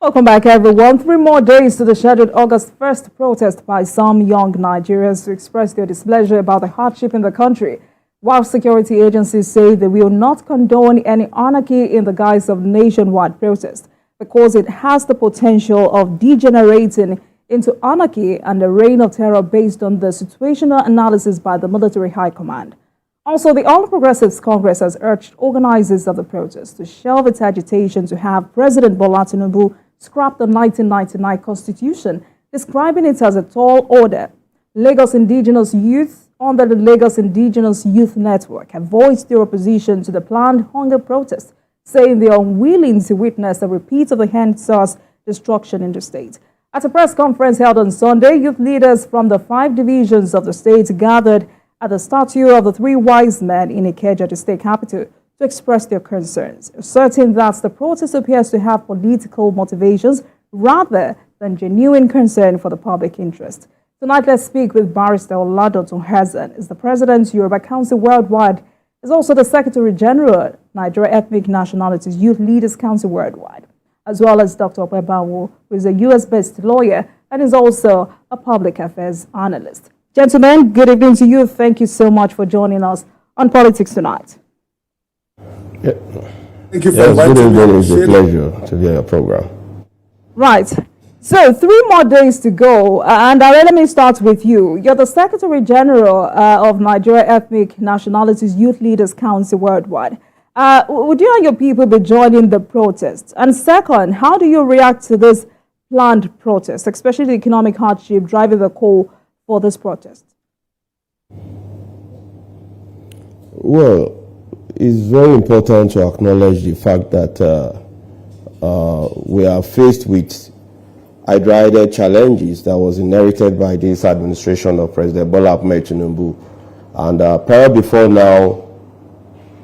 Welcome back, everyone. 3 more days to the scheduled August 1st protest by some young Nigerians to express their displeasure about the hardship in the country. While security agencies say they will not condone any anarchy in the guise of nationwide protest because it has the potential of degenerating into anarchy and a reign of terror based on the situational analysis by the military high command. Also, the All Progressives Congress has urged organizers of the protest to shelve its agitation to have President Bola Ahmed scrap the 1999 Constitution, describing it as a tall order. Lagos Indigenous Youth, under the Lagos Indigenous Youth Network, have voiced their opposition to the planned hunger protest, saying they are unwilling to witness a repeat of the hand-SARS destruction in the state. At a press conference held on Sunday, youth leaders from the 5 divisions of the state gathered at the statue of the 3 wise men in Ikeja, the state capital, to express their concerns, asserting that the protest appears to have political motivations rather than genuine concern for the public interest. Tonight, let's speak with Barrister Oladotun Hazan, is the President, Yoruba Council Worldwide, is also the Secretary General, Nigeria Ethnic Nationalities Youth Leaders Council Worldwide, as well as Dr. Opebawo, who is a U.S.-based lawyer and is also a public affairs analyst. Gentlemen, good evening to you. Thank you so much for joining us on Politics Tonight. Yeah. Thank you for inviting me. It's a pleasure to be on your program. Right. So 3 more days to go. And let me start with you. You're the Secretary General of Nigeria Ethnic Nationalities Youth Leaders Council Worldwide. Would you and your people be joining the protest? And second, how do you react to this planned protest, especially the economic hardship driving the call for this protest? Well, it's very important to acknowledge the fact that we are faced with hydra-headed challenges that was inherited by this administration of President Bola Ahmed. And prior before now,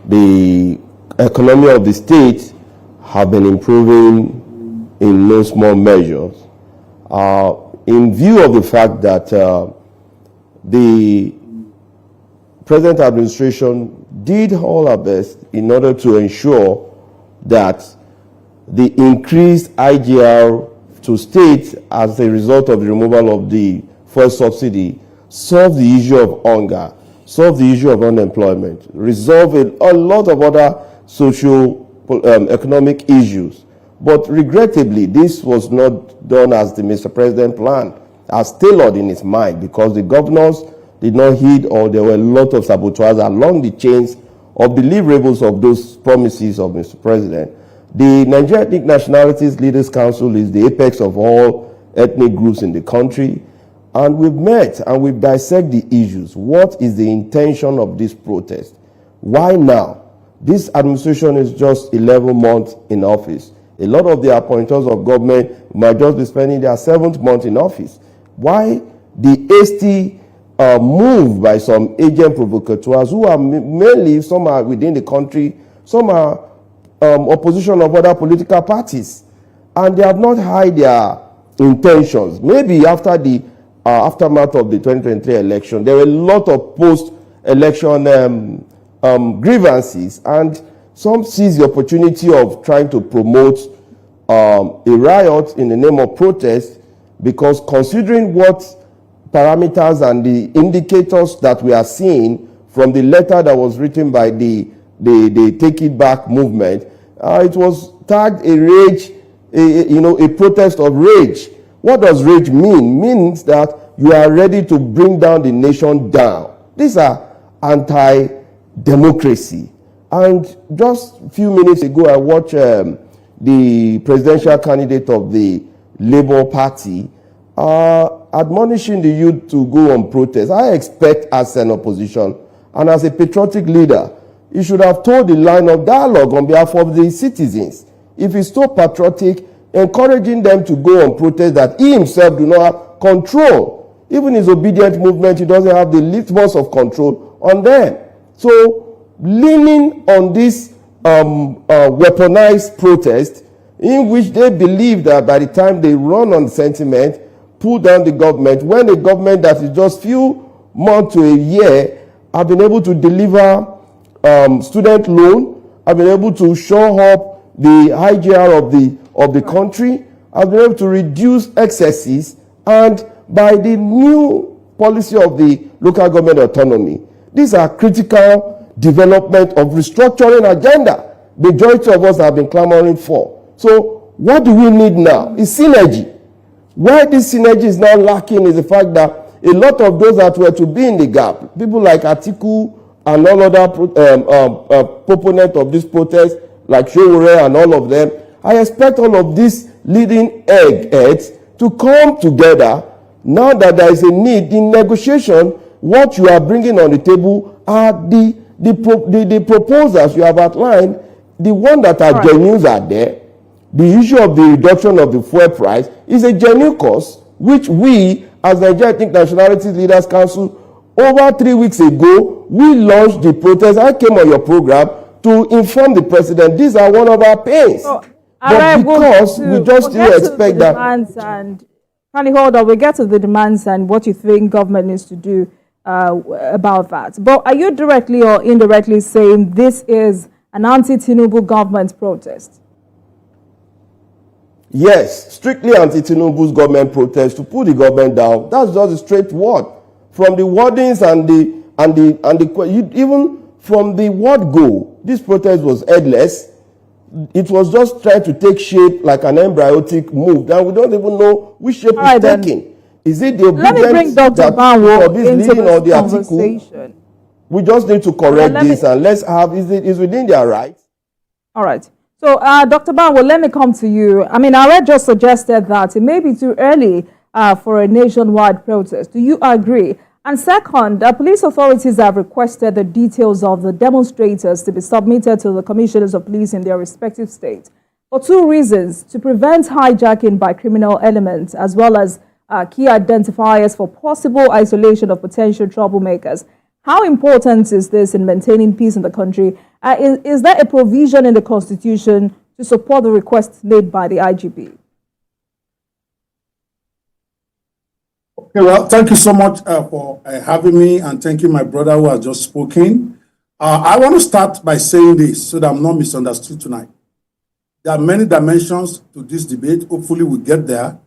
the economy of the state have been improving in no small measures. In view of the fact that the present administration did all our best in order to ensure that the increased IGR to states as a result of the removal of the fuel subsidy solve the issue of hunger, solve the issue of unemployment, resolve a lot of other social economic issues. But regrettably, this was not done as the Mr. President planned, as tailored in his mind, because the governors did not heed, or there were a lot of sabotage along the chains of deliverables of those promises of Mr. President. The Nigeria Ethnic Nationalities Leaders Council is the apex of all ethnic groups in the country, and we've met and we've dissected the issues. What is the intention of this protest? Why now? This administration is just 11 months in office. A lot of the appointers of government might just be spending their 7th month in office. Why the hasty move by some agent provocateurs who are mainly, some are within the country, some are opposition of other political parties, and they have not hide their intentions. Maybe after the aftermath of the 2023 election, there were a lot of post-election grievances, and some seize the opportunity of trying to promote a riot in the name of protest, because considering what parameters and the indicators that we are seeing from the letter that was written by the Take It Back movement, it was tagged a rage, a protest of rage. What does rage mean? Means that you are ready to bring down the nation down. These are anti-democracy. And just a few minutes ago, I watched the presidential candidate of the Labour Party admonishing the youth to go on protest. I expect, as an opposition and as a patriotic leader, he should have told the line of dialogue on behalf of the citizens. If he's so patriotic, encouraging them to go on protest that he himself do not have control. Even his obedient movement, he doesn't have the litmus of control on them. So leaning on this weaponized protest, in which they believe that by the time they run on sentiment, pull down the government, when a government that is just few months to a year have been able to deliver student loan, have been able to show up the IGR of the country, has been able to reduce excesses, and by the new policy of the local government autonomy, these are critical development of restructuring agenda majority of us have been clamoring for. So what do we need now? Is synergy. Why this synergy is now lacking is the fact that a lot of those that were to be in the gap, people like Atiku and all other proponents of this protest, like Shewore and all of them, I expect all of these leading heads to come together now that there is a need in negotiation. What you are bringing on the table are the proposals you have outlined. The one that are genuine are there. The issue of the reduction of the fuel price is a genuine cause, which we, as Nigeria Nationalities Leaders Council, over 3 weeks ago, we launched the protest. I came on your program to inform the president. These are one of our pains. But because we just still expect that. And can you hold on? We'll get to the demands and what you think government needs to do about that. But are you directly or indirectly saying this is an anti-Tinubu government protest? Yes, strictly anti-Tinubu's government protest to put the government down. That's just a straight word. From the wordings even from the word go, this protest was headless. It was just trying to take shape like an embryotic move. Now we don't even know which shape it's taking. Is it the Let me bring Dr. Banwo into this conversation. We just need to correct this and let's have, is within their rights. All right. So, Dr. Banwo, let me come to you. I mean, I just suggested that it may be too early for a nationwide protest. Do you agree? And second, the police authorities have requested the details of the demonstrators to be submitted to the commissioners of police in their respective states for two reasons: to prevent hijacking by criminal elements, as well as key identifiers for possible isolation of potential troublemakers. How important is this in maintaining peace in the country? Is there a provision in the Constitution to support the request made by the IGP? Okay, well, thank you so much for having me, and thank you, my brother who has just spoken. I want to start by saying this so that I'm not misunderstood tonight. There are many dimensions to this debate. Hopefully we'll get there.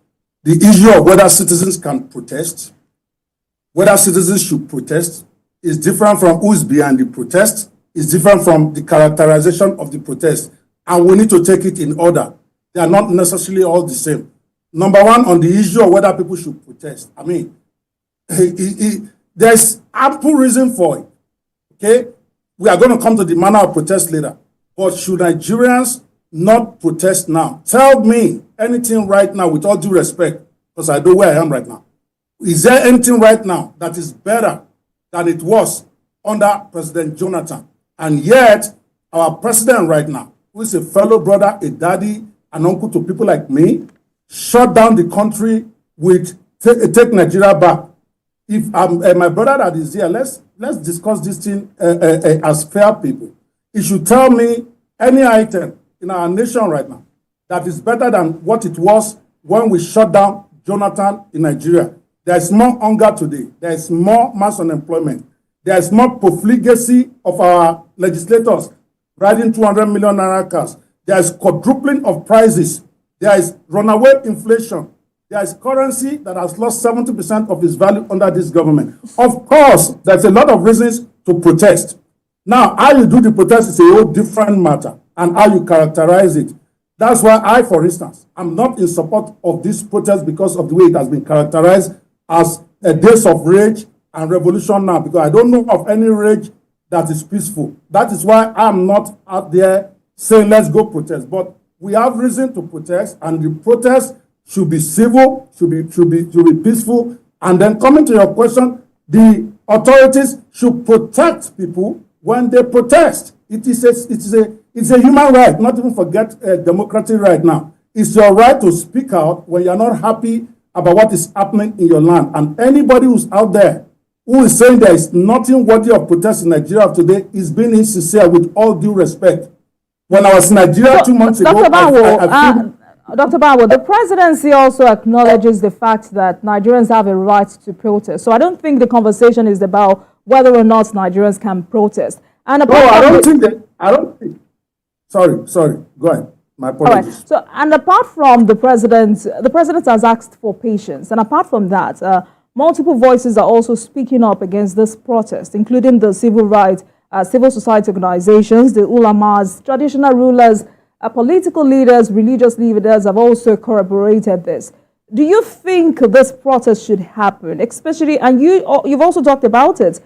The issue of whether citizens can protest, whether citizens should protest, is different from who is behind the protest, is different from the characterization of the protest, and we need to take it in order. They are not necessarily all the same. Number one, on the issue of whether people should protest, I mean, there's ample reason for it, okay? We are going to come to the manner of protest later, but should Nigerians not protest now? Tell me anything right now, with all due respect, because I know where I am right now. Is there anything right now that is better than it was under President Jonathan? And yet, our president right now, who is a fellow brother, a daddy, an uncle to people like me, shut down the country with take Nigeria back. If my brother that is here, let's discuss this thing as fair people. He should tell me any item in our nation right now that is better than what it was when we shut down Jonathan in Nigeria. There is more hunger today. There is more mass unemployment. There is more profligacy of our legislators riding 200 million naira cars. There is quadrupling of prices. There is runaway inflation. There is currency that has lost 70% of its value under this government. Of course, there's a lot of reasons to protest. Now, how you do the protest is a whole different matter, and how you characterize it. That's why I, for instance, am not in support of this protest because of the way it has been characterized as a days of rage and revolution now, because I don't know of any rage that is peaceful. That is why I'm not out there saying let's go protest. But we have reason to protest, and the protest should be civil, should be peaceful. And then coming to your question, the authorities should protect people when they protest. It's a human right, not even forget a democratic right now. It's your right to speak out when you're not happy about what is happening in your land. And anybody who's out there who is saying there is nothing worthy of protest in Nigeria today is being insincere, with all due respect. When I was in Nigeria 2 months ago, Dr. Banwo, the presidency also acknowledges the fact that Nigerians have a right to protest. So I don't think the conversation is about whether or not Nigerians can protest. And no, I don't think that. I don't think. Sorry. Go ahead. My apologies. All right. So, and apart from the president has asked for patience. And apart from that, multiple voices are also speaking up against this protest, including the civil rights, civil society organizations, the ulamas, traditional rulers, political leaders, religious leaders have also corroborated this. Do you think this protest should happen? Especially, and you've also talked about it,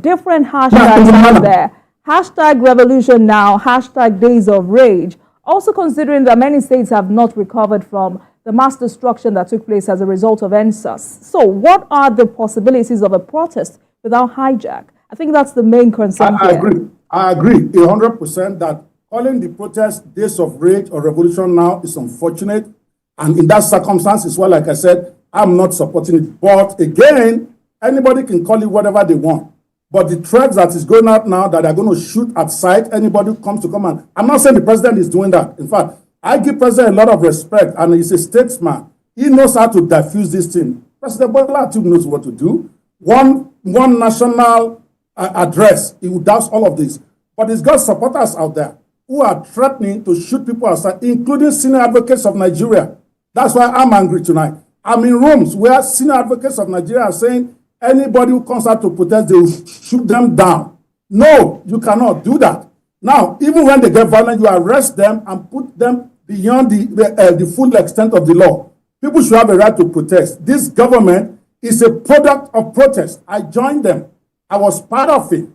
different hashtags out there. Hashtag revolution now, hashtag days of rage. Also considering that many states have not recovered from the mass destruction that took place as a result of NSAS. So what are the possibilities of a protest without hijack? I think that's the main concern here. I agree 100% that calling the protest days of rage or revolution now is unfortunate. And in that circumstance, as well, like I said, I'm not supporting it. But again, anybody can call it whatever they want. But the threats that is going out now that are going to shoot at sight anybody who comes to come and I'm not saying the president is doing that. In fact, I give president a lot of respect and he's a statesman. He knows how to diffuse this thing. President Bola Ahmed knows what to do. One national address, he would douse all of this. But he's got supporters out there who are threatening to shoot people outside, including senior advocates of Nigeria. That's why I'm angry tonight. I'm in rooms where senior advocates of Nigeria are saying anybody who comes out to protest, they will shoot them down. No, you cannot do that. Now, even when they get violent, you arrest them and put them beyond the full extent of the law. People should have a right to protest. This government is a product of protest. I joined them. I was part of it.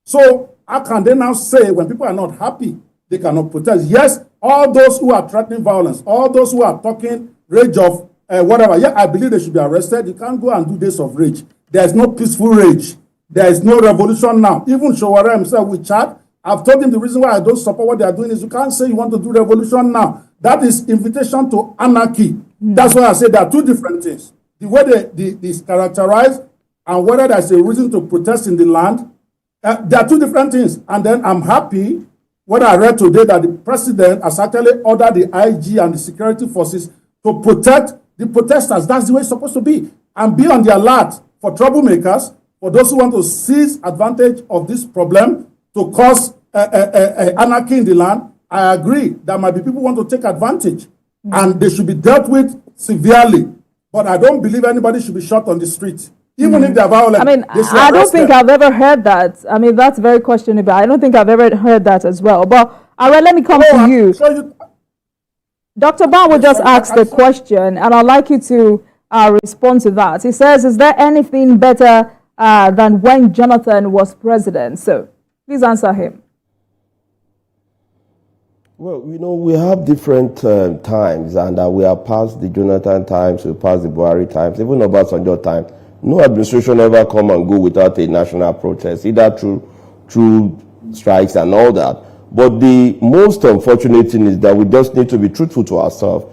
So how can they now say when people are not happy, they cannot protest? Yes, all those who are threatening violence, all those who are talking rage of whatever, yeah, I believe they should be arrested. You can't go and do days of rage. There is no peaceful rage. There is no revolution now. Even Shawara himself with chat, I've told him the reason why I don't support what they are doing is you can't say you want to do revolution now. That is invitation to anarchy. That's why I say there are two different things. The way they characterize and whether there's a reason to protest in the land, there are two different things. And then I'm happy what I read today that the president has actually ordered the IG and the security forces to protect the protesters. That's the way it's supposed to be. And be on the alert for troublemakers, for those who want to seize advantage of this problem to cause anarchy in the land. I agree. There might be people who want to take advantage and they should be dealt with severely. But I don't believe anybody should be shot on the street. Even if they're violent. I mean, I don't think I've ever heard that. I mean, that's very questionable. I don't think I've ever heard that as well. But let me come to you. Dr. Ban will just ask the question, and I'd like you to respond to that. He says, is there anything better than when Jonathan was president? So please answer him. Well, you know, we have different times, and we are past the Jonathan times, we passed the Buhari times, even Obasanjo times. No administration ever come and go without a national protest, either through strikes and all that. But the most unfortunate thing is that we just need to be truthful to ourselves.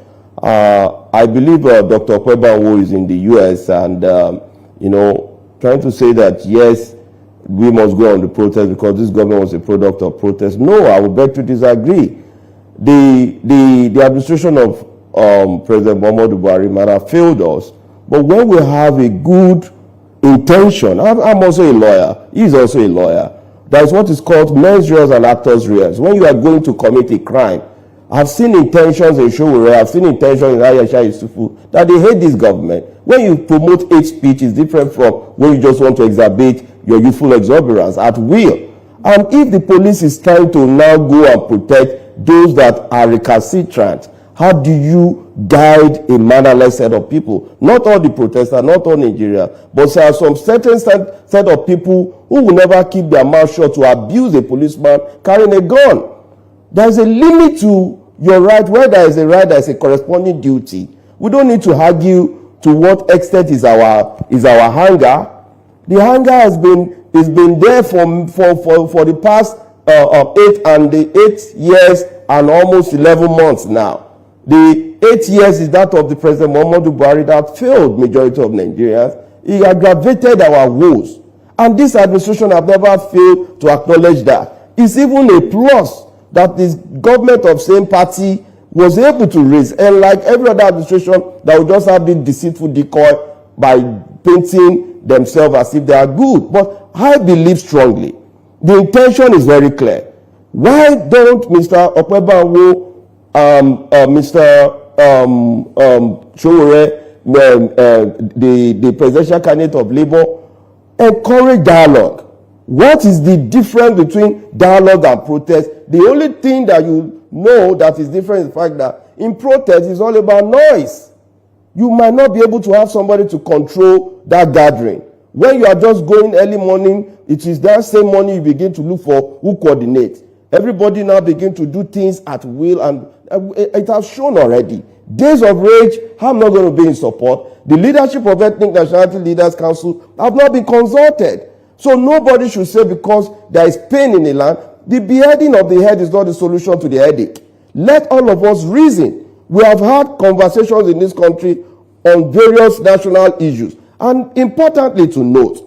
I believe Dr. Okwebanwo is in the US and, you know, trying to say that, yes, we must go on the protest because this government was a product of protest. No, I would beg to disagree. The administration of President Muhammadu Buhari might have failed us. But when we have a good intention, I'm also a lawyer, he's also a lawyer. That is what is called mens reals and actors reals. When you are going to commit a crime, I've seen intentions in Showore, I've seen intentions in Ayesha Yusufu, that they hate this government. When you promote hate speech, it's different from when you just want to exacerbate your youthful exuberance at will. And if the police is trying to now go and protect those that are recalcitrant, how do you guide a mannerless set of people? Not all the protesters, not all Nigeria, but there are some certain set of people who will never keep their mouth shut to abuse a policeman carrying a gun. There's a limit to your right. Where there is a right, there is a corresponding duty. We don't need to argue to what extent is our hunger. The hunger has been there for the past 8 years and almost 11 months now. The 8 years is that of the President Muhammadu Buhari that failed majority of Nigerians. He aggravated our woes. And this administration have never failed to acknowledge that. It's even a plus that this government of same party was able to raise. And like every other administration that will just have this deceitful decoy by painting themselves as if they are good. But I believe strongly, the intention is very clear. Why don't Mr. Okwebanwo Mr. Showore, the presidential candidate of Labour, encourage dialogue. What is the difference between dialogue and protest? The only thing that you know that is different is the fact that in protest it's all about noise. You might not be able to have somebody to control that gathering. When you are just going early morning, it is that same morning you begin to look for who coordinates. Everybody now begin to do things at will, and it has shown already. Days of rage, I'm not going to be in support. The leadership of Ethnic Nationality Leaders Council have not been consulted. So nobody should say because there is pain in the land, the beheading of the head is not the solution to the headache. Let all of us reason. We have had conversations in this country on various national issues. And importantly to note,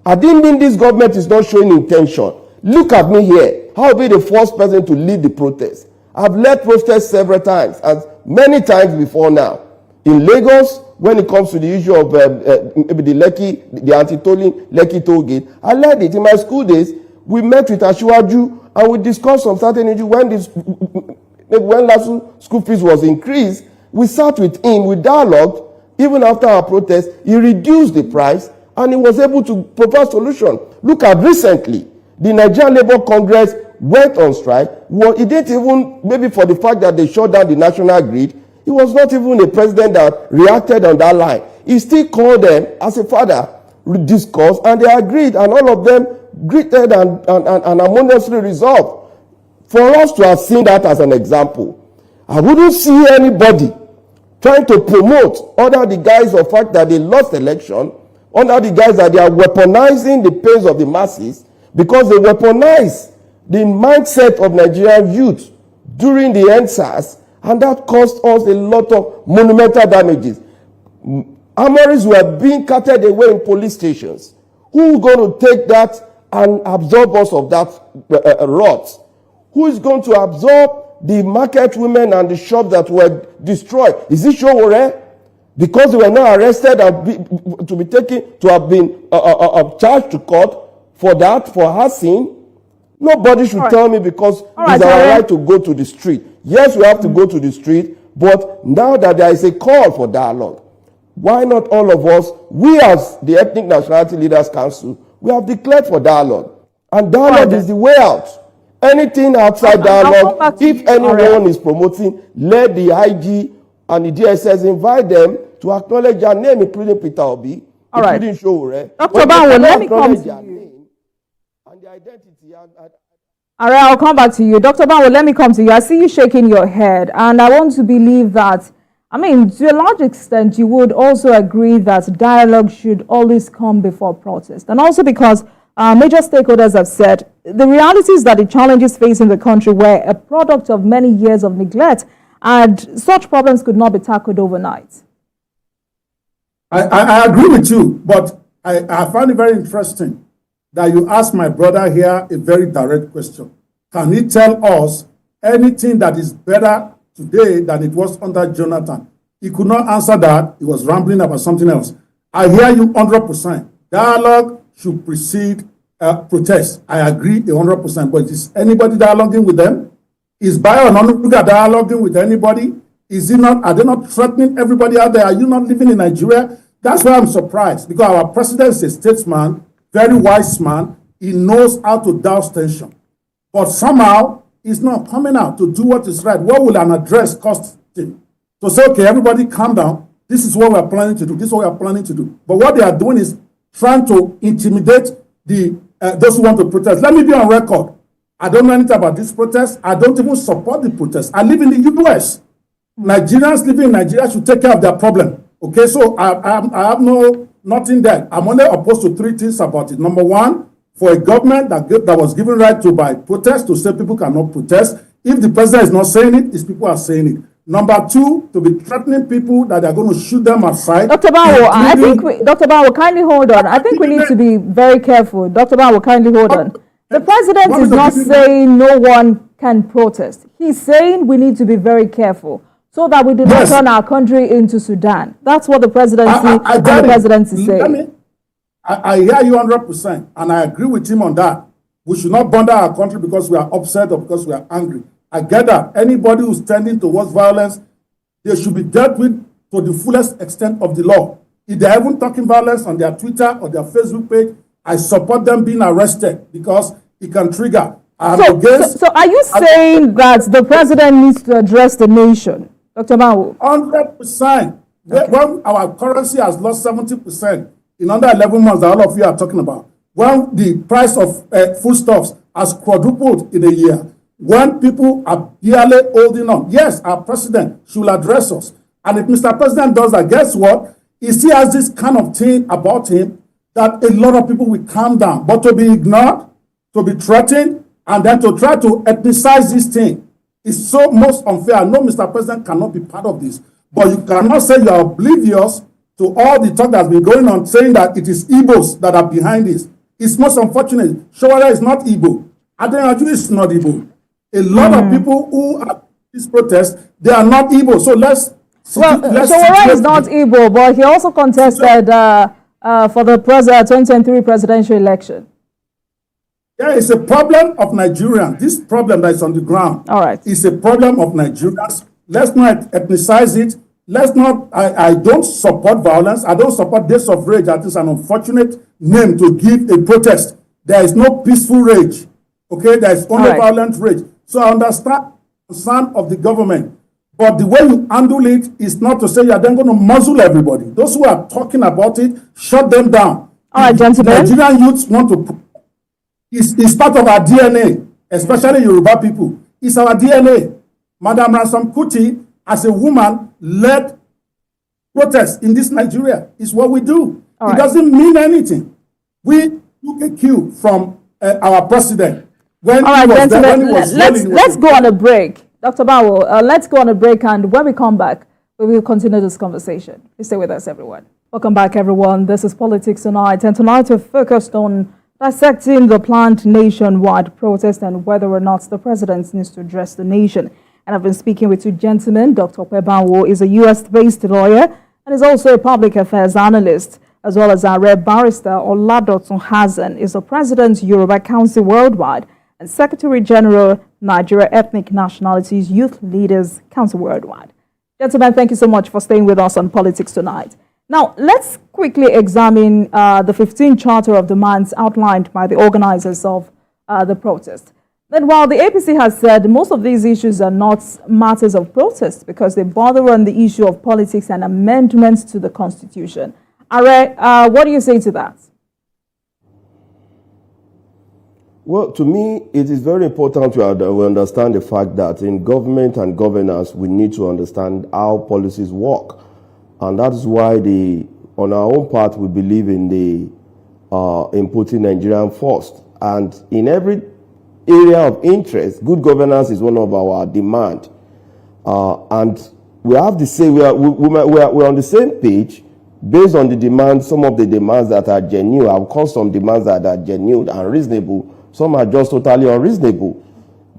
I didn't mean this government is not showing intention. Look at me here. I'll be the first person to lead the protest. I've led protests several times, and many times before now. In Lagos, when it comes to the issue of the anti-tolling Lekki toll gate, I led it. In my school days, we met with Asiwaju and we discussed some certain issues. When last school fees was increased, we sat with him, we dialogued. Even after our protest, he reduced the price and he was able to provide solution. Look at recently, the Nigerian Labour Congress went on strike. Well, it didn't even, maybe for the fact that they shut down the national grid, he was not even a president that reacted on that line. He still called them as a father, discussed, and they agreed, and all of them greeted and harmoniously resolved. For us to have seen that as an example, I wouldn't see anybody trying to promote under the guise of fact that they lost election, under the guise that they are weaponizing the pains of the masses, because they weaponize the mindset of Nigerian youth during the EndSARS, and that cost us a lot of monumental damages. Armories were being carted away in police stations. Who is going to take that and absorb us of that rot? Who is going to absorb the market women and the shops that were destroyed? Is it Showore? Because they were not arrested and to have been charged to court for that, for her sin? Nobody should tell me because it's our right to go to the street. Yes, we have to go to the street, but now that there is a call for dialogue, why not all of us, we as the Ethnic Nationality Leaders Council, we have declared for dialogue. And dialogue is the way out. Anything outside dialogue, if anyone is promoting, let the IG and the DSS invite them to acknowledge their name, including Peter Obi, including Showore. Dr. Bawo, let me come to you. And the identity. All right, I'll come back to you. Dr. Bawo, let me come to you. I see you shaking your head, and I want to believe that, I mean, to a large extent, you would also agree that dialogue should always come before protest. And also because major stakeholders have said the reality is that the challenges facing the country were a product of many years of neglect, and such problems could not be tackled overnight. I agree with you, but I find it very interesting that you asked my brother here a very direct question. Can he tell us anything that is better today than it was under Jonathan? He could not answer that. He was rambling about something else. I hear you 100%. Dialogue should precede protest. I agree 100%. But is anybody dialoguing with them? Is Bayo Onanuga dialoguing with anybody? Is he not? Are they not threatening everybody out there? Are you not living in Nigeria? That's why I'm surprised, because our president is a statesman, very wise man. He knows how to douse tension. But somehow, he's not coming out to do what is right. What will an address cost him? To say, okay, everybody calm down. This is what we're planning to do. This is what we're planning to do. But what they are doing is trying to intimidate those who want to protest. Let me be on record. I don't know anything about this protest. I don't even support the protest. I live in the U.S. Nigerians living in Nigeria should take care of their problem. Okay, so I have nothing there. I'm only opposed to three things about it. Number one, for a government that was given right to by protest to say people cannot protest. If the president is not saying it, these people are saying it. Number two, to be threatening people that they're going to shoot them outside. Dr. Bawo, Dr. Bawo, kindly hold on. I think we need to be very careful. Dr. Bawo, kindly hold on. The president is not saying no one can protest. He's saying we need to be very careful so that we do not turn our country into Sudan. That's what the presidency is saying. I hear you 100%, and I agree with him on that. We should not bother our country because we are upset or because we are angry. I get that. Anybody who's tending towards violence, they should be dealt with to the fullest extent of the law. If they're even talking violence on their Twitter or their Facebook page, I support them being arrested because it can trigger. So are you saying that the president needs to address the nation, Dr. Bawo? 100%. Okay. When our currency has lost 70% in under 11 months that all of you are talking about, when the price of foodstuffs has quadrupled in a year, when people are barely holding on, yes, our president should address us. And if Mr. President does that, guess what? He still has this kind of thing about him that a lot of people will calm down. But to be ignored, to be threatened, and then to try to ethnicize this thing is so most unfair. I know Mr. President cannot be part of this, but you cannot say you are oblivious to all the talk that's been going on, saying that it is Igbos that are behind this. It's most unfortunate. Shawara is not Igbo. Adenaju is not Igbo. A lot of people who are this protest, they are not Igbo. So Shawara is not Igbo, but he also contested for the 2023 presidential election. Yeah, it's a problem of Nigerians. This problem that is on the ground is a problem of Nigerians. Let's not ethnicize it. Let's not, I don't support violence. I don't support days of rage. That is an unfortunate name to give a protest. There is no peaceful rage. Okay, there is only violent rage. So I understand the concern of the government. But the way you handle it is not to say you are then going to muzzle everybody. Those who are talking about it, shut them down. All right, gentlemen. Nigerian youths want to... It's part of our DNA, especially Yoruba people. It's our DNA. Madam Ransom Kuti, as a woman, led protests in this Nigeria. It's what we do. It doesn't mean anything. We took a cue from our president. When gentlemen, let's go on a break. Dr. Bawo, let's go on a break, and when we come back, we will continue this conversation. Please stay with us, everyone. Welcome back, everyone. This is Politics Tonight, and tonight we're focused on dissecting the planned nationwide protest and whether or not the president needs to address the nation. And I've been speaking with two gentlemen. Dr. Bawo is a US-based lawyer and is also a public affairs analyst, as well as our barrister Oladotun Hazen is the president Yoruba Council Worldwide and Secretary General Nigeria Ethnic Nationalities Youth Leaders Council Worldwide. Gentlemen, thank you so much for staying with us on Politics Tonight. Now, let's quickly examine the 15 charter of demands outlined by the organizers of the protest. Then, while the APC has said most of these issues are not matters of protest because they border on the issue of politics and amendments to the Constitution. Are, what do you say to that? Well, to me, it is very important to understand the fact that in government and governance, we need to understand how policies work. And that is why on our own part, we believe in putting Nigerian first. And in every area of interest, good governance is one of our demand. And we have to say we're on the same page based on the demands, some of the demands that are genuine. Of course, some demands that are genuine and reasonable. Some are just totally unreasonable.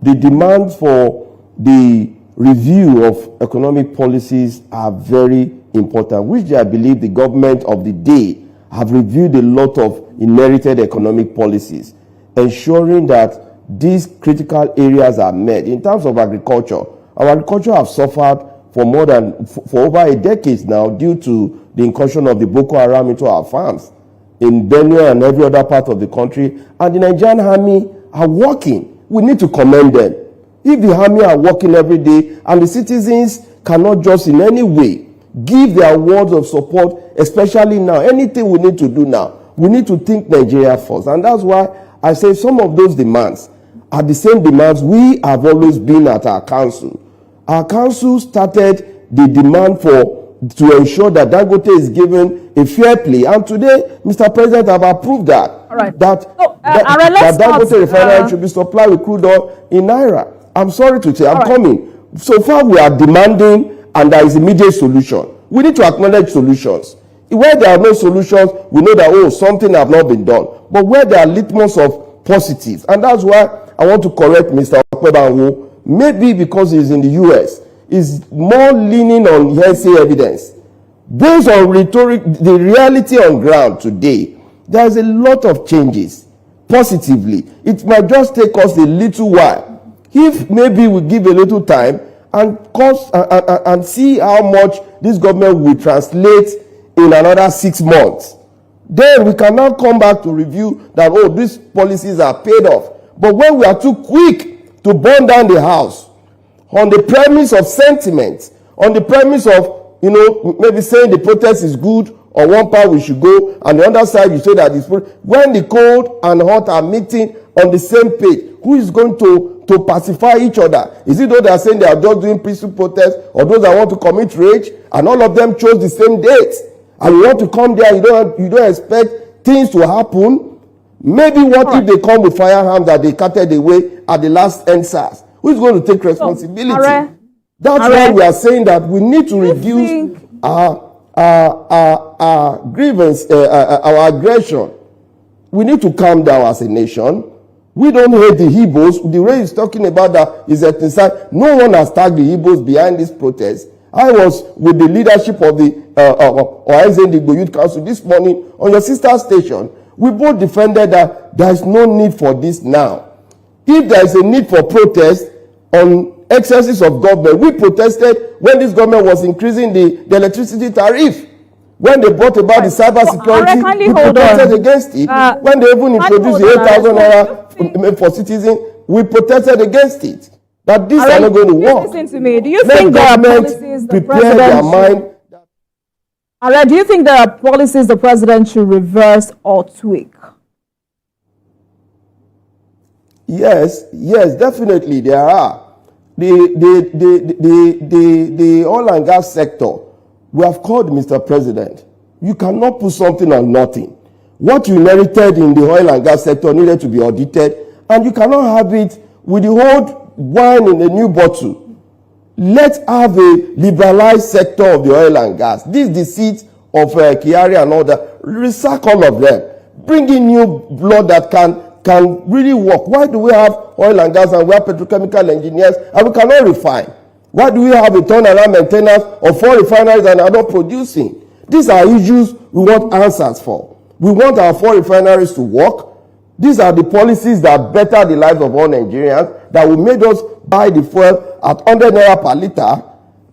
The demands for the review of economic policies are very important, which I believe the government of the day have reviewed a lot of inherited economic policies, ensuring that these critical areas are met. In terms of agriculture, our agriculture have suffered for over a decade now due to the incursion of the Boko Haram into our farms in Benue and every other part of the country. And the Nigerian army are working. We need to commend them. If the army are working every day and the citizens cannot just in any way give their words of support, especially now, anything we need to do now, we need to think Nigeria first. And that's why I say some of those demands are the same demands we have always been at our council. Our council started the demand to ensure that Dangote is given a fair play. And today, Mr. President have approved that. All right. That Dangote refinery should be supplied with crude oil in Naira. I'm sorry to say, I'm coming. So far, we are demanding, and there is immediate solution. We need to acknowledge solutions. Where there are no solutions, we know that, something have not been done. But where there are litmus of positives, and that's why I want to correct Mr. Okpebanwo, maybe because he's in the US, is more leaning on hearsay evidence. Based on rhetoric, the reality on ground today, there's a lot of changes positively. It might just take us a little while If maybe we give a little time and and see how much this government will translate in another 6 months, then we can now come back to review that, oh, these policies are paid off. But when we are too quick to burn down the house on the premise of sentiment, on the premise of, maybe saying the protest is good, or one part we should go, and the other side you say that it's when the cold and hot are meeting on the same page, who is going to pacify each other? Is it those that are saying they are just doing peaceful protest, or those that want to commit rage, and all of them chose the same date, and you want to come there, you don't expect things to happen? Maybe what if they come with firearms that they carted away at the last NSAS? Who is going to take responsibility? That's why we are saying that we need to reduce our grievance, our aggression. We need to calm down as a nation. We don't hate the Igbos. The way he's talking about that is ethnicide. No one has tagged the Igbos behind this protest. I was with the leadership of the Nonnegotiable Youth Council this morning on your sister station. We both defended that there is no need for this now. If there is a need for protest on excesses of government, we protested when this government was increasing the electricity tariff. When they brought about the cyber security, we protested against it. When they even introduced the 8,000 naira for citizens, we protested against it. That these are not going to work. Listen to me. Do you think there are policies the president do you think there are policies the president should reverse or tweak? Yes, definitely there are. The oil and gas sector, we have called Mr. President. You cannot put something on nothing. What you inherited in the oil and gas sector needed to be audited, and you cannot have it with the old wine in a new bottle. Let's have a liberalized sector of the oil and gas. This deceit of Kyari and all that, resack all of them. Bring in new blood that can really work. Why do we have oil and gas and we have petrochemical engineers and we cannot refine? Why do we have a turnaround maintenance of 4 refineries and are not producing? These are issues we want answers for. We want our 4 refineries to work. These are the policies that better the lives of all Nigerians, that will make us buy the fuel at 100 naira per liter,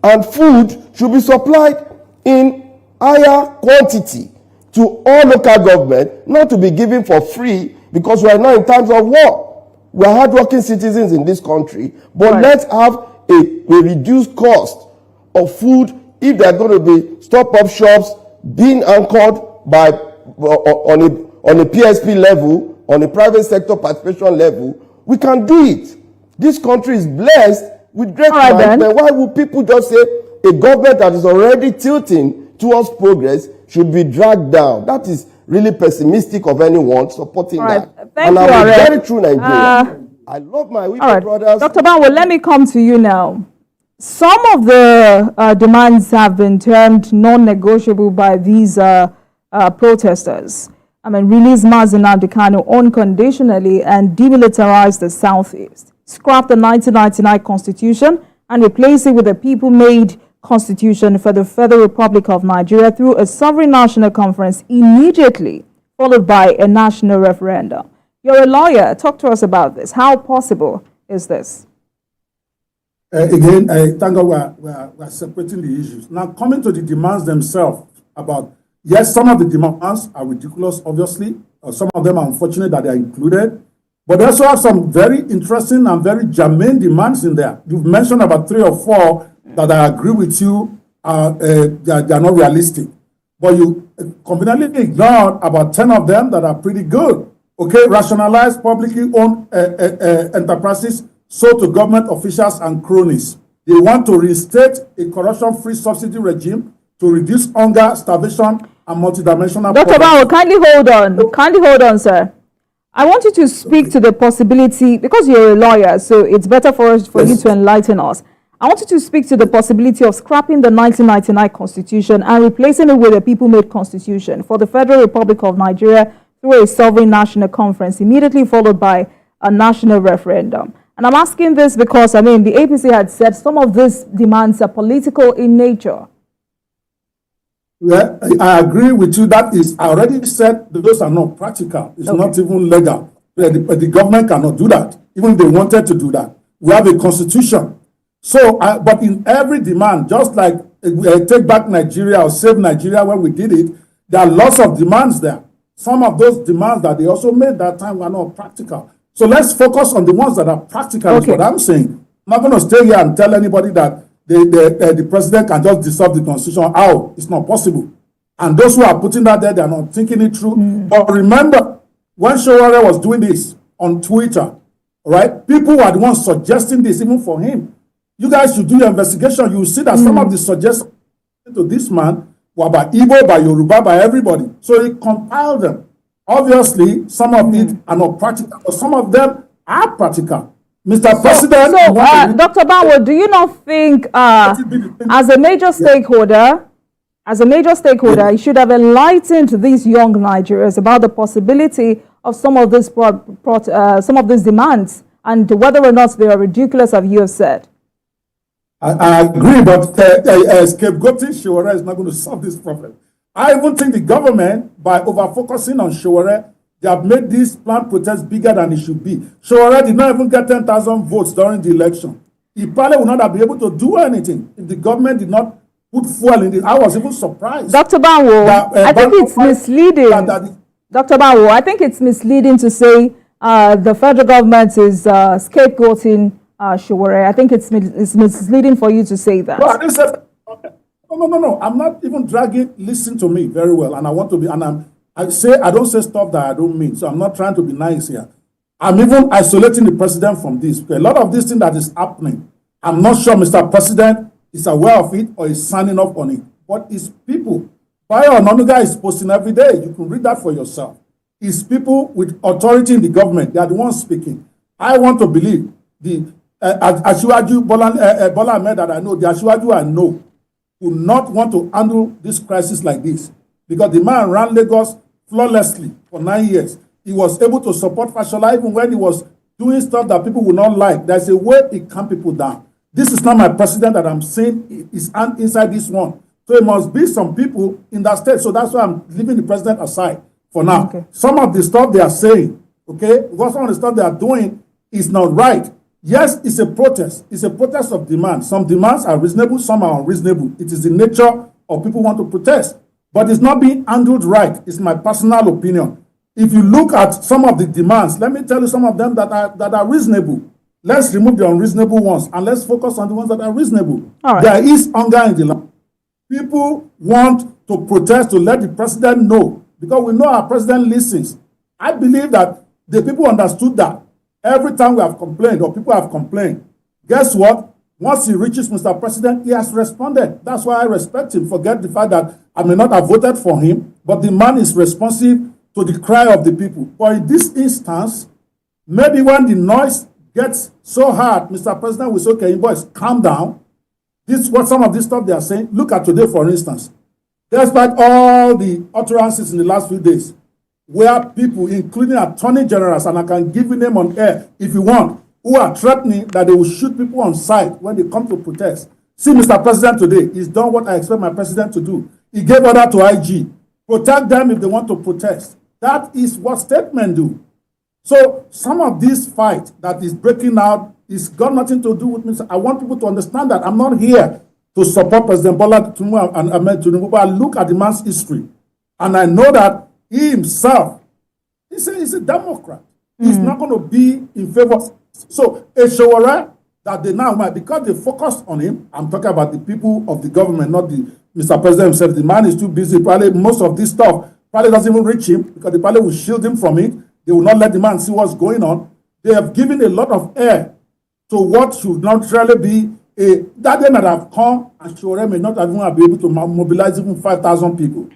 and food should be supplied in higher quantity to all local government, not to be given for free, because we are now in times of war. We are hardworking citizens in this country, but let's have a reduced cost of food. If there are going to be stop-up shops being anchored by on a PSP level, on a private sector participation level, we can do it. This country is blessed with great minds. Then why would people just say a government that is already tilting towards progress should be dragged down? That is really pessimistic of anyone supporting that. Thank and you, I'm a very true Nigerian. I love my Igbo brothers. Dr. Banwo, let me come to you now. Some of the demands have been termed non-negotiable by these protesters. Release Mazi Nnamdi Kanu unconditionally and demilitarize the Southeast. Scrap the 1999 Constitution and replace it with a people-made constitution for the Federal Republic of Nigeria through a sovereign national conference immediately, followed by a national referendum. You're a lawyer. Talk to us about this. How possible is this? Again, thank God we're separating the issues. Now, coming to the demands themselves about, yes, some of the demands are ridiculous, obviously. Some of them are unfortunate that they are included. But they also have some very interesting and very germane demands in there. You've mentioned about 3 or 4 that I agree with you, they are not realistic. But you conveniently ignored about 10 of them that are pretty good. Okay, rationalize publicly owned enterprises sold to government officials and cronies. They want to reinstate a corruption-free subsidy regime to reduce hunger, starvation, and multidimensional Dr. Banwo, kindly hold on. Kindly hold on, sir. I want you to speak to the possibility, because you're a lawyer, so it's better for you to enlighten us. I want you to speak to the possibility of scrapping the 1999 Constitution and replacing it with a people-made constitution for the Federal Republic of Nigeria through a sovereign national conference, immediately followed by a national referendum. And I'm asking this because, the APC had said some of these demands are political in nature. Yeah, I agree with you. That is, I already said those are not practical. It's not even legal. The government cannot do that, even if they wanted to do that. We have a constitution. So, but in every demand, just like Take Back Nigeria or Save Nigeria when we did it, there are lots of demands there. Some of those demands that they also made that time were not practical. So let's focus on the ones that are practical, is what I'm saying. I'm not going to stay here and tell anybody that the president can just dissolve the constitution. How? It's not possible. And those who are putting that there, they are not thinking it through. But remember, when Showore was doing this on Twitter, right, people were the ones suggesting this even for him. You guys should do your investigation. You will see that some of the suggestions to this man were by Igbo, by Yoruba, by everybody. So he compiled them. Obviously, some of it are not practical, but some of them are practical. Mr. President. So Dr. Bawo, do you not think, as a major stakeholder, you should have enlightened these young Nigerians about the possibility of some of these demands and whether or not they are ridiculous, as you have said? I agree, but scapegoating Showore is not going to solve this problem. I even think the government, by over-focusing on Showore, they have made this planned protest bigger than it should be. Showore did not even get 10,000 votes during the election. He probably would not have been able to do anything if the government did not put fuel in it. I was even surprised. Dr. Bawo, I think it's misleading. Dr. Bawo, I think it's misleading to say the federal government is scapegoating Showore. I think it's misleading for you to say that. No, I didn't say that. No. I'm not even dragging. Listen to me very well, and I want to be. And I don't say stuff that I don't mean. So I'm not trying to be nice here. I'm even isolating the president from this. A lot of this thing that is happening, I'm not sure Mr. President is aware of it or is signing up on it. But it's people. Bayo Ononuga is posting every day. You can read that for yourself. It's people with authority in the government. They are the ones speaking. I want to believe the Asiwaju Bola Ahmed that I know, the Asiwaju I know, would not want to handle this crisis like this, because the man ran Lagos flawlessly for 9 years. He was able to support Fashola even when he was doing stuff that people would not like. There's a way he calm people down. This is not my president that I'm saying is inside this one. So it must be some people in that state. So that's why I'm leaving the president aside for now. Okay. Some of the stuff they are saying, okay, because some of the stuff they are doing is not right. Yes, it's a protest. It's a protest of demand. Some demands are reasonable, some are unreasonable. It is the nature of people want to protest. But it's not being handled right. It's my personal opinion. If you look at some of the demands, let me tell you some of them that are reasonable. Let's remove the unreasonable ones and let's focus on the ones that are reasonable. Right. There is hunger in the land. People want to protest to let the president know, because we know our president listens. I believe that the people understood that. Every time we have complained or people have complained, guess what? Once he reaches Mr. President, he has responded. That's why I respect him. Forget the fact that I may not have voted for him, but the man is responsive to the cry of the people. But in this instance, maybe when the noise gets so hard, Mr. President will say, okay, boys, calm down. This is what some of this stuff they are saying. Look at today, for instance. Despite all the utterances in the last few days, where people, including attorney generals, and I can give you name on air if you want, who are threatening that they will shoot people on sight when they come to protest. See, Mr. President today, he's done what I expect my president to do. He gave order to IG. Protect them if they want to protest. That is what statements do. So some of this fight that is breaking out is got nothing to do with me. I want people to understand that I'm not here to support President Bola and Ahmed Tinubu, but I look at the man's history, and I know that he himself, he's a Democrat. He's not going to be in favor. So a Showore that they now might, because they focused on him, I'm talking about the people of the government, not the Mr. President himself. The man is too busy. Probably most of this stuff probably doesn't even reach him, because they probably will shield him from it. They will not let the man see what's going on. They have given a lot of air to what should not really be that they might have come, and Showore may not even be able to mobilize even 5,000 people.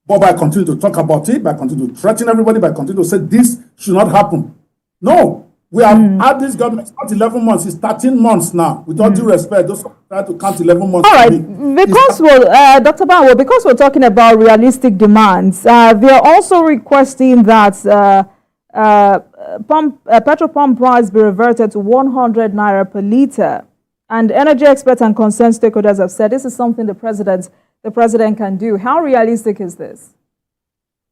But by continuing to talk about it, by continuing to threaten everybody, by continuing to say this should not happen. No, we have had this government, it's not 11 months, it's 13 months now. With all due respect, those who try to count 11 months. All right, because Dr. Bawo, because we're talking about realistic demands, they are also requesting that petrol pump price be reverted to 100 naira per litre. And energy experts and concerned stakeholders have said this is something the president can do. How realistic is this?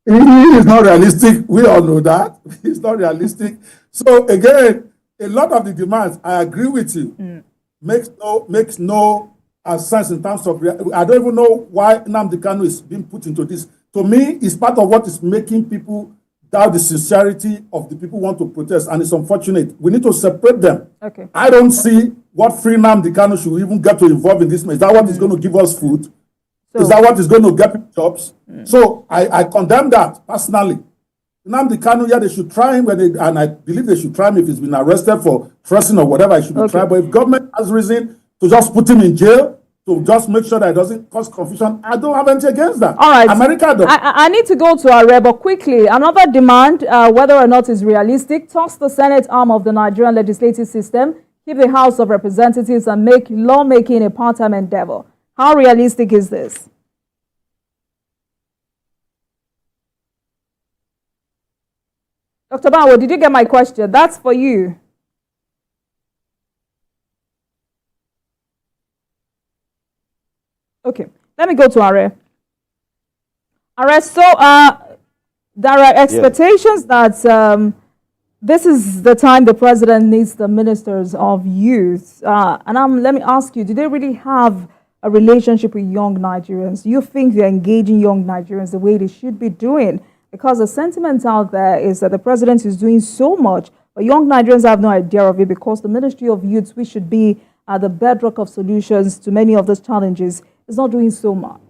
It is not realistic. We all know that. It's not realistic. So again, a lot of the demands, I agree with you, makes no sense in terms of, I don't even know why Nnamdi Kanu is being put into this. To me, it's part of what is making people doubt the sincerity of the people who want to protest, and it's unfortunate. We need to separate them. Okay. I don't see what free Nnamdi Kanu should even get to involve in this. Is that what is going to give us food? So, is that what is going to get people jobs? So I condemn that personally. Nnamdi Kanu, yeah, they should try him, and I believe they should try him if he's been arrested for treason or whatever, he should be tried. But if government has reason to just put him in jail, to just make sure that it doesn't cause confusion, I don't have anything against that. All right. America does. I need to go to Are, but quickly, another demand, whether or not is realistic, toss the Senate arm of the Nigerian legislative system, keep the House of Representatives, and make lawmaking a part-time endeavor. How realistic is this? Dr. Bawo, did you get my question? That's for you. Okay, let me go to Are. Are, so there are expectations that this is the time the president needs the ministers of youth. Let me ask you, do they really have a relationship with young Nigerians? Do you think they're engaging young Nigerians the way they should be doing? Because the sentiment out there is that the president is doing so much, but young Nigerians have no idea of it, because the Ministry of Youth, which should be the bedrock of solutions to many of those challenges, is not doing so much.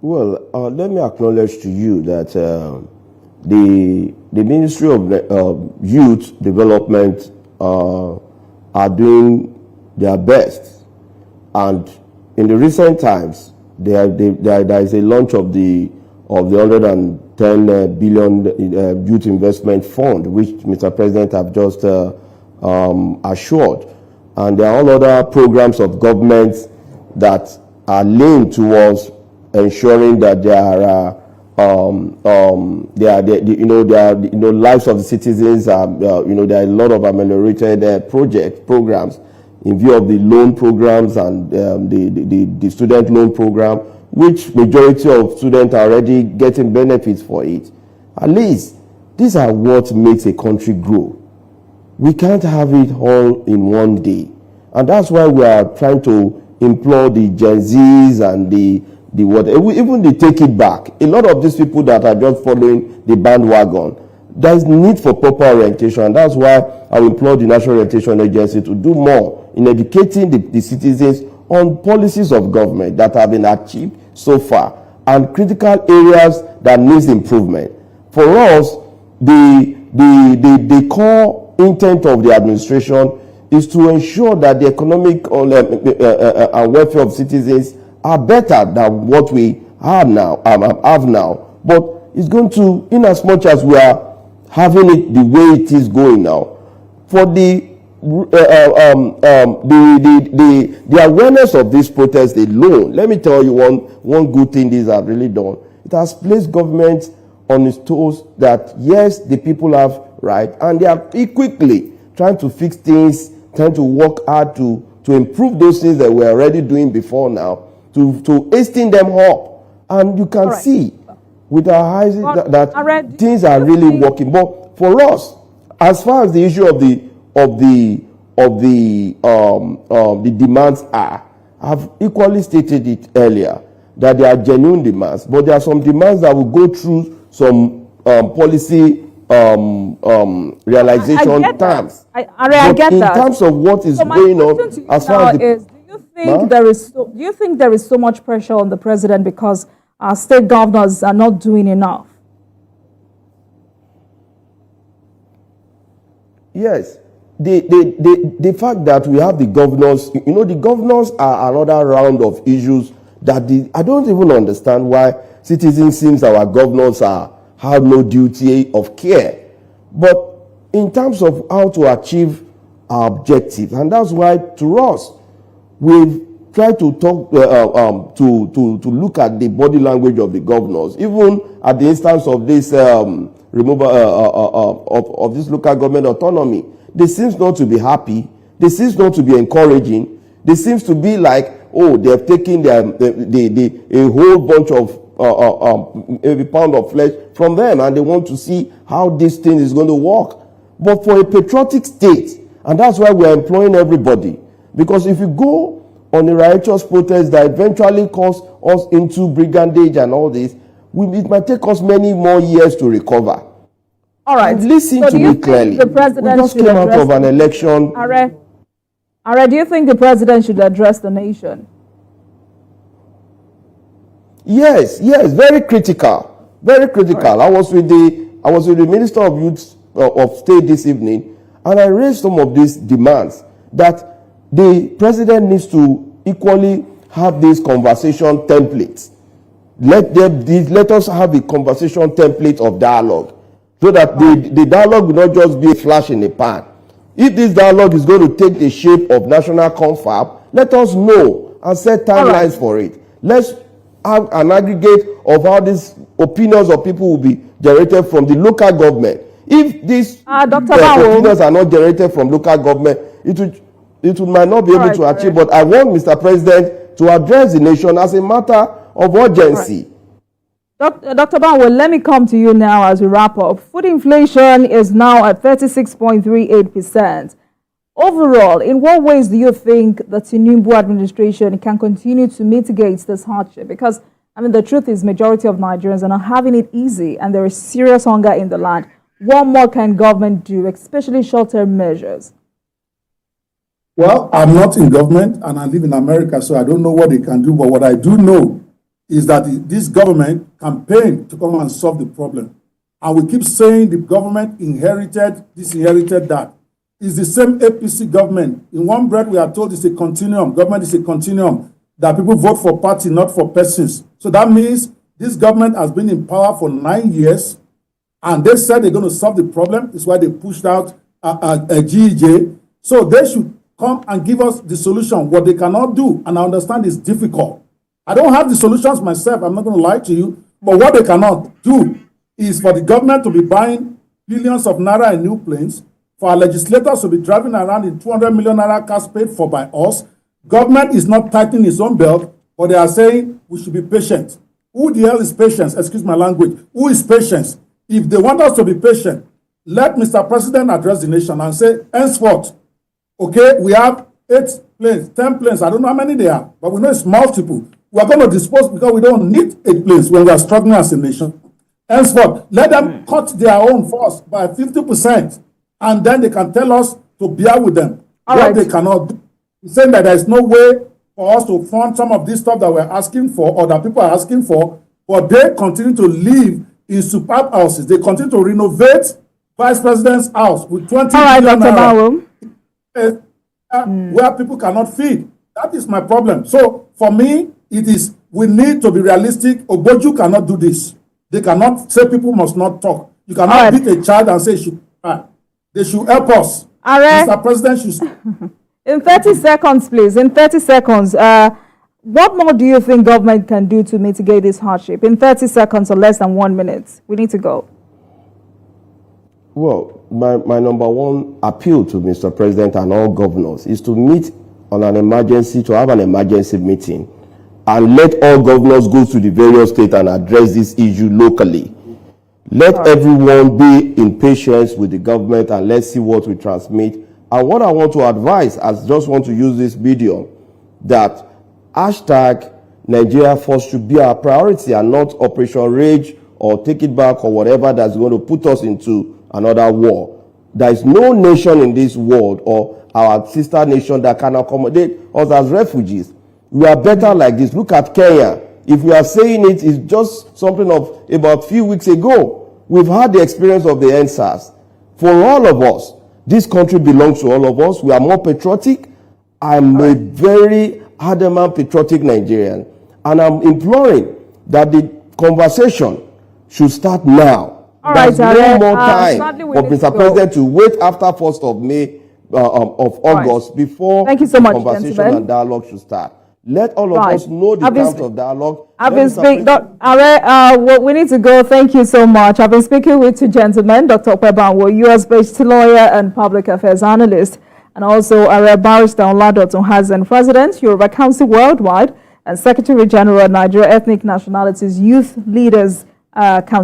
Well, let me acknowledge to you that the Ministry of Youth Development are doing their best, and in the recent times, there is a launch of the 110 billion youth investment fund, which Mr. President have just assured, and there are all other programs of government that are linked towards ensuring that there are lives of the citizens are there are a lot of ameliorated programs in view of the loan programs and the student loan program, which majority of students are already getting benefits for it. At least these are what makes a country grow. We can't have it all in one day, and that's why we are trying to implore the Gen Zs and even the take it back. A lot of these people that are just following the bandwagon, there's need for proper orientation, and that's why I implore the National Orientation Agency to do more in educating the citizens on policies of government that have been achieved so far and critical areas that needs improvement. For us, the core intent of the administration is to ensure that the economic and welfare of citizens are better than what we have now. But it's going to, in as much as we are having it the way it is going now, for the awareness of this protest alone, let me tell you one good thing these have really done. It has placed government on its toes that yes, the people have right, and they are quickly trying to fix things, trying to work hard to improve those things that we're already doing before now, to hasten them up. And you can see with our eyes that things are really working. But for us, as far as the issue of the demands are, I've equally stated it earlier that there are genuine demands, but there are some demands that will go through some policy realization terms. I get in that. In terms of what is going on, as far as do you think there is so much pressure on the president because our state governors are not doing enough? Yes. The fact that we have the governors, the governors are another round of issues that I don't even understand why citizens seems our governors have no duty of care. But in terms of how to achieve our objectives, and that's why to us, we've tried to talk to look at the body language of the governors, even at the instance of this removal of this local government autonomy. They seems not to be happy. They seems not to be encouraging. They seems to be like, oh, they have taken a whole bunch of every pound of flesh from them, and they want to see how this thing is going to work. But for a patriotic state, and that's why we're employing everybody, because if you go on a righteous protest that eventually calls us into brigandage and all this, it might take us many more years to recover. All right. Listen to me clearly. The president we just came out of an election. Are, do you think the president should address the nation? Yes, very critical, very critical. Right. I was with the Minister of Youth of State this evening, and I raised some of these demands that the president needs to equally have these conversation templates. Let us have a conversation template of dialogue, so that the dialogue will not just be a flash in the pan. If this dialogue is going to take the shape of national confab, let us know and set timelines for it. Let's have an aggregate of how these opinions of people will be generated from the local government. If these opinions are not generated from local government, it might not be able to achieve. But I want Mr. President to address the nation as a matter of urgency. Dr. Banwo, let me come to you now as we wrap up. Food inflation is now at 36.38%. Overall, in what ways do you think the Tinubu administration can continue to mitigate this hardship? Because, I mean, the truth is majority of Nigerians are not having it easy, and there is serious hunger in the land. What more can government do, especially short-term measures? Well, I'm not in government, and I live in America, so I don't know what they can do. But what I do know is that this government campaigned to come and solve the problem. And we keep saying the government inherited this, inherited that. It's the same APC government. In one breath, we are told it's a continuum. Government is a continuum, that people vote for party, not for persons. So that means this government has been in power for 9 years, and they said they're going to solve the problem. It's why they pushed out a GEJ. So they should come and give us the solution, what they cannot do. And I understand it's difficult. I don't have the solutions myself, I'm not going to lie to you, but what they cannot do is for the government to be buying billions of naira in new planes, for our legislators to be driving around in 200 million naira cars paid for by us. Government is not tightening its own belt, but they are saying we should be patient. Who the hell is patience? Excuse my language. Who is patience? If they want us to be patient, let Mr. President address the nation and say, henceforth, okay, we have 8 planes, 10 planes, I don't know how many they are, but we know it's multiple. We are going to dispose because we don't need 8 planes when we are struggling as a nation. Henceforth, let them cut their own force by 50%, and then they can tell us to bear with them. What they cannot do. Saying that there is no way for us to fund some of this stuff that we're asking for or that people are asking for, but they continue to live in superb houses. They continue to renovate Vice President's house with 20 million naira where people cannot feed. That is my problem. So for me, it is, we need to be realistic. Oboju cannot do this. They cannot say people must not talk. You cannot beat a child and say she should cry. They should help us. Mr. President should... In 30 seconds, please. In 30 seconds, what more do you think government can do to mitigate this hardship? In 30 seconds or less than 1 minute. We need to go. Well, my number one appeal to Mr. President and all governors is to meet on an emergency, to have an emergency meeting, and let all governors go to the various states and address this issue locally. Let everyone be in patience with the government, and let's see what we transmit. And what I want to advise, I just want to use this video, that hashtag Nigeria First should be our priority and not Operation Rage or Take It Back or whatever that's going to put us into another war. There is no nation in this world or our sister nation that can accommodate us as refugees. We are better like this. Look at Kenya. If we are saying it, it's just something of about a few weeks ago. We've had the experience of the NSAS. For all of us, this country belongs to all of us. We are more patriotic. I'm a very adamant patriotic Nigerian. And I'm imploring that the conversation should start now. There's no more time for Mr. President to wait after 1st of May of August before Thank you so much, conversation gentlemen. and dialogue should start. Let all of us know the terms of dialogue. We need to go. Thank you so much. I've been speaking with 2 gentlemen, Dr. Banwo, US-based lawyer and public affairs analyst, and also Barrister Olado Hazen, President, Yoruba Council Worldwide, and Secretary General, Nigeria Ethnic Nationalities Youth Leaders Council.